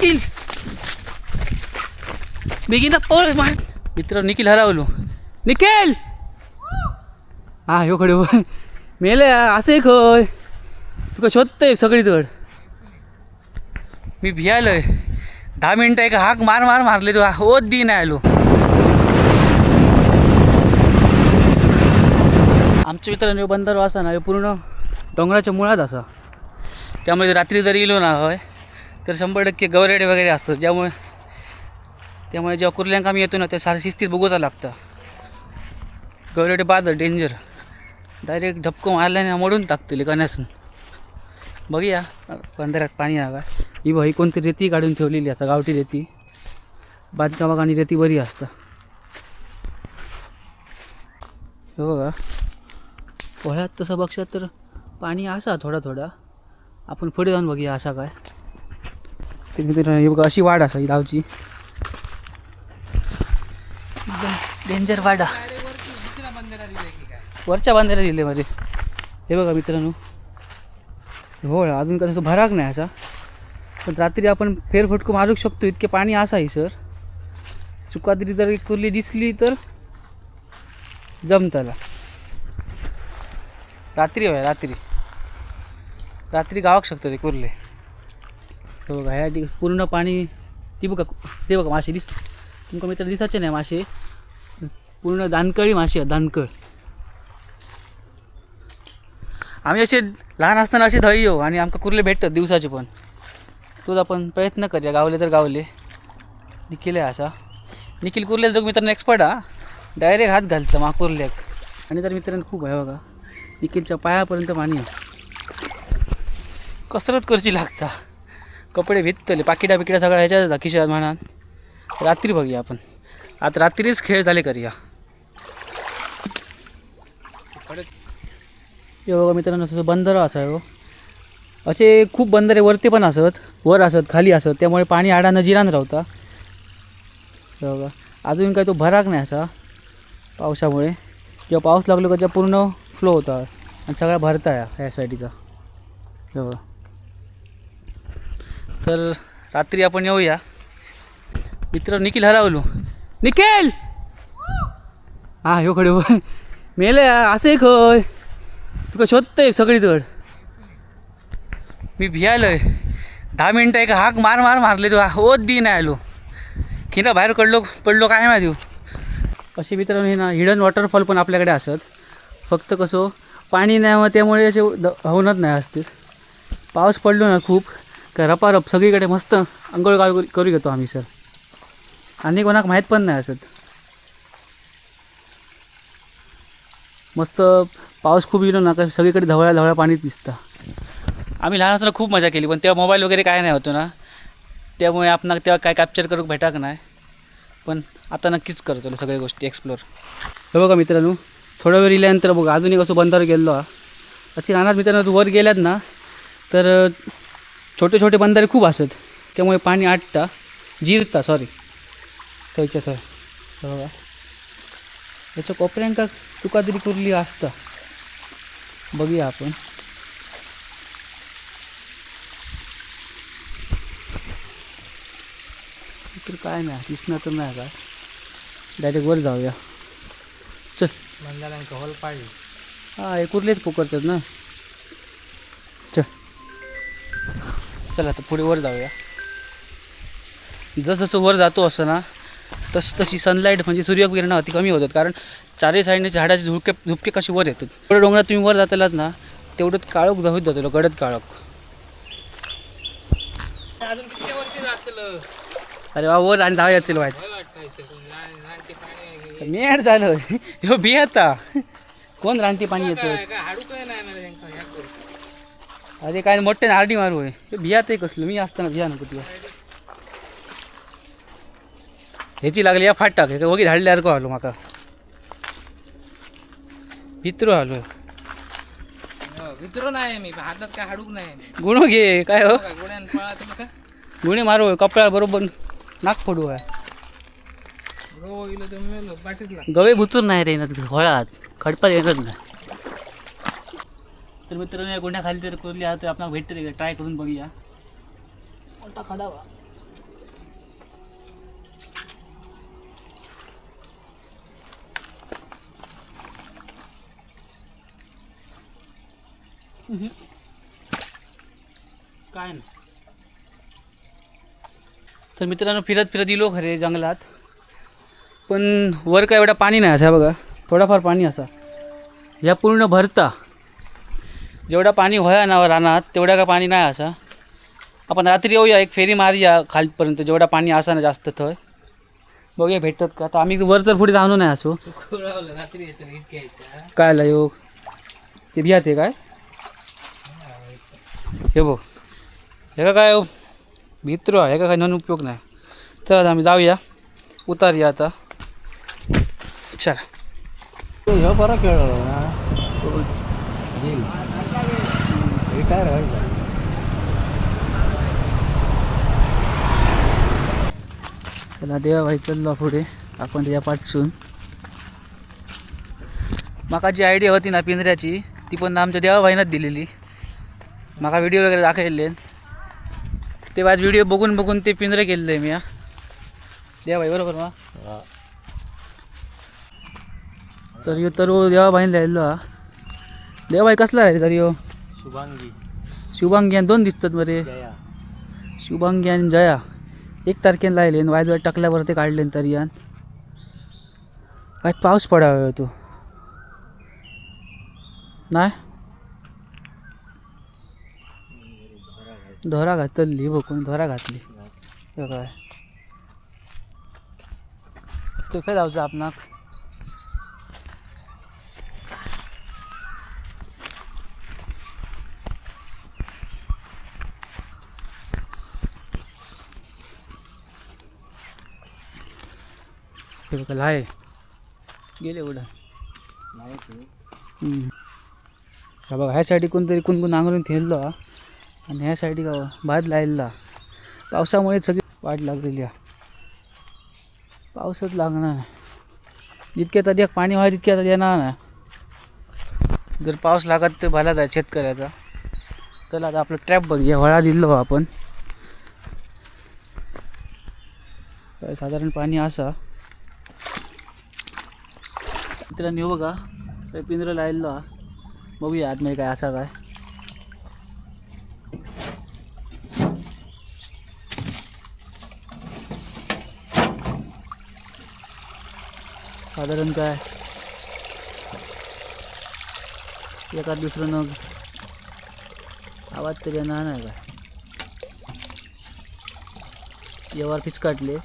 निखिल बेगीन पळ मित्र निखिल हरवलो निखिल हा ह्यो खडे होय मेले असे खय तुका शोधतंय सगळीकडे मी भियालोय 10 मिनिटं एक हाक मारले तू ओत दी नाही आलो आमच्या मित्रांनो बंदर असा ना पूर्ण डोंगराच्या मुळात असा त्यामुळे रात्री जरी गेलो ना होय तर 100% गवरेडे वगैरे असतात त्यामुळे जेव्हा कुर्ल्यांक आम्ही येतो ना ते सारं शिस्तीत बघूचा लागतं गवरेडे बाद डेंजर डायरेक्ट धपको मारल्याने मोडून टाकतील कण्यासून बघूया बंदरात पाणी आहे का ही बाई कोणती रेती काढून ठेवलेली असं गावठी रेती बांधकामाक आणि रेती बरी असतं हे बघा पोळ्यात तसं बघशात तर पाणी असा थोडा आपण पुढे जाऊन बघूया असा काय ते मित्रांनो हे बघा अशी वाड असा ही गावची एकदम डेंजर वाडा वरच्या बांधायला दिले मध्ये हे बघा मित्रांनो हो अजून का तसं भराक नाही असा पण रात्री आपण फेरफटको मारू शकतो इतके पाणी असाही सर चुकातरी जर कुर्ली दिसली तर जमताला रात्री होय रात्री गावाक शकतो ते कुर्ले हे बघा ह्या पूर्ण पाणी ते बघा मासे तुमका मित्र दिसायचे नाही मासे पूर्ण दानकळी मासे आहेत दानकळ आम्ही असे लहान असताना असे धई येऊ आणि आमका कुर्ले भेटतात दिवसाचे पण तोच आपण प्रयत्न करूया गावले तर गावले निखिल आहे असा निखिल कुर्ले जो मित्रांनो एक्सपर्ट हा डायरेक्ट हात घालतं माकुर्ल्याक आणि तर मित्रांनो खूप आहे बघा निखिलच्या पायापर्यंत पाणी आहे कसरत करची लागता कपडे भिजतले पाकिटा सगळ्या ह्याच्यात खिशात म्हणा रात्री बघूया आपण आता रात्रीच खेळ झाले करूया हे बघा मित्रांनो तसं बंदर असा हो असे खूप बंदरे वरती पण असत वर असत खाली असत त्यामुळे पाणी आडानं जिरान राहता हे बघा अजून काय तो भराक नाही असा पावसामुळे जेव्हा पाऊस लागलो का तेव्हा पूर्ण फ्लो होता आणि सगळा भरता ह्या साईडचा हे बघा तर रात्री आपण येऊया मित्र निखिल हरवलो निखिल हा ह्यो खडे होय मेले असे खय तुका शोधतंय सगळीकडे मी भियालोय 10 मिनिटं एक हाक मारले तू ओत दी नाही आलो खिना बाहेर पडलो काय माहिती असे मित्रांनो हे ना हिडन वॉटरफॉल पण आपल्याकडे असत फक्त कसं पाणी नाही त्यामुळे असे होणार नाही असते पाऊस पडलो ना खूप का रपारप सगळीकडे मस्त आंघोळ करू घेतो आम्ही सर आणि कोणाक माहीत पण नाही असत मस्त पाऊस खूप येलो ना का सगळीकडे धवळ्या पाणी दिसतं आम्ही लहान असताना खूप मजा केली पण तेव्हा मोबाईल वगैरे काय नाही होतो ना त्यामुळे आपण तेव्हा काय कॅप्चर करू भेटाक नाही पण आता नक्कीच करतो सगळ्या गोष्टी एक्सप्लोर हे बघा मित्रांनो थोडा वेळ गेल्यानंतर बघा अजून एक असं बंदर गेलो अशी रानात मित्रांनो वर गेल्यात ना तर छोटे बंधारे खूप असत त्यामुळे पाणी आटता जिरता थंयच्या थंय बघा याच्या कोपऱ्यांका तुका तरी कुर्ली असता बघूया आपण तर काय नाही दिसणार तर नाही का डायरेक्ट वर जाऊया चल मंदारांका हॉल पाडली हा हे कुर्लेच पोकरतात ना चल आता पुढे वर जाऊया जसं वर जातो असं ना तशी सनलाईट म्हणजे सूर्यकिरणं ती कमी होतात कारण चारही साईडने झाडाचे झुपके कशी वर येतात थोड्या डोंगरात तुम्ही वर जातालात ना तेवढंच काळोख होत जातो गडद काळोख अरे वा वर आणि जाऊया चल व्हायचं मेड झालं ह्यो भियाता कोण रानटी पाणी येतं अरे काय मोठे नारडी मारू आहे भियात कसलं मी असताना भिया नको तुला ह्याची लागली या फाट टाक वगी धाडल्यासारखं आलो माका भित्रो आलो भित्रो नाही मी हातात काय हाडूक नाही गुण घे काय हो गुणे मारू कपड्या बरोबर नाक फोडू आहे गवे भुतूर नाही रे होळात खडपात येतच नाही तर मित्रांनो या गुंड्या खाली जर कुर्ली तर आपण भेटते ट्राय करून बघूया मोठा खडावा काय नाही. तर मित्रांनो फिरत फिरत गेलो खरे जंगलात, पण वर काय एवढा पाणी नाही असा बघा, थोडाफार पाणी असा. ह्या पूर्ण भरता जेवढा पाणी व्हाया ना रानात तेवढा का पाणी नाही असा. आपण रात्री येऊया, एक फेरी मारूया खालपर्यंत, जेवढा पाणी असा ना जास्त थंय बघूया भेटतात का. आता आम्ही वर तर पुढे जाणू नाही असो. रात्री येतो इतक्या यायचा. काय आला योग ते बिया ते काय हे बघ, हे का काय भित्र हे का काय नन उपयोग नाही. चला आम्ही जाऊया, उतारूया आता. चला ह्यो बरा खेळलो ना रिटायर व्हायला. चला देवाबाई चाललो पुढे आपण त्याच्या पाठसून. माका जी आयडिया होती ना पिंजऱ्याची ती पण आमच्या देवाबाईनंच दिलेली. माका व्हिडिओ वगैरे दाखवले ते आज व्हिडिओ बघून बघून ते पिंजरे केलेलं आहे मी. देवाबाई बरोबर मग. तर ह्यो तर देवाबाईने लिहिलो हा. देवाबाई कसला आहे तरी ह्यो? शुभांगी शुभांगी आणि दोन दिसतात बरे, जया. शुभांगी आणि जया. 1 तारखेला लायले वायद टाकल्यावर ते काढले तरी यान काय पाऊस पडावा तो नाही. धोरा घातली बघून धोरा घातली हे काय तो काय जाऊचं आपणाक. हे बघा लाय गेले उडा. हा बघा ह्या साईडी कोणतरी कोण नांगरून ठेवलो हा, आणि ह्या साईडी का भात लायला. पावसामुळे सगळी वाट लागलेली आहे. पाऊसच लागणार नाही. जितक्या तरी पाणी व्हाय तितक्या तरी येणार नाही. जर पाऊस लागत तर भला जाय शेतकऱ्याचा. चला आता आपलं ट्रॅप बघूया. वळा दिलो आपण. काय साधारण पाणी असा मित्रांनो बघा काय पिंजरं लायलो हा. बघूया आतमध्ये काय असा काय. साधारण काय एखाद दुसरं नग आवाज तरी येणार नाही काय. येवार फिचकाटले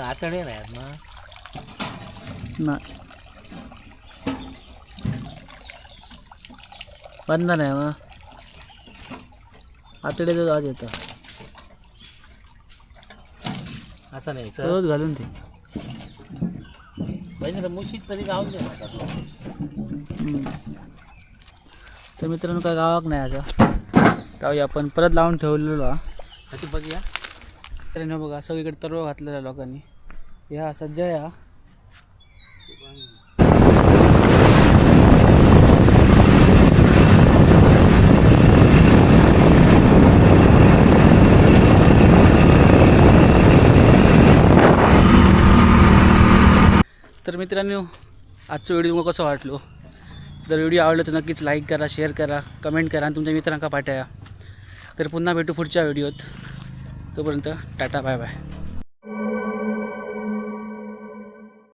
आतडे नाहीत ना. नाही बंद नाही मग आतड्याचा आवाज येतो. असं नाही सर. रोज घालून ते पाहिजे मुशीत तरी गावून दे ना. तर मित्रांनो काय गावाक नाही आता. जाऊया आपण परत लावून ठेवलेलो हा. आता बघूया. तर बघा सगळीकडे तरव घातलेला लोकांनी. ह्या सज्जा या तर मित्रांनो आजचा व्हिडिओ तुम्हाला कसं वाटलो. जर व्हिडिओ आवडला तर नक्कीच लाईक करा, शेअर करा, कमेंट करा आणि तुमच्या मित्रांना पाठवा. तर पुन्हा भेटू पुढच्या व्हिडिओत. तोपर्यंत टाटा बाय बाय.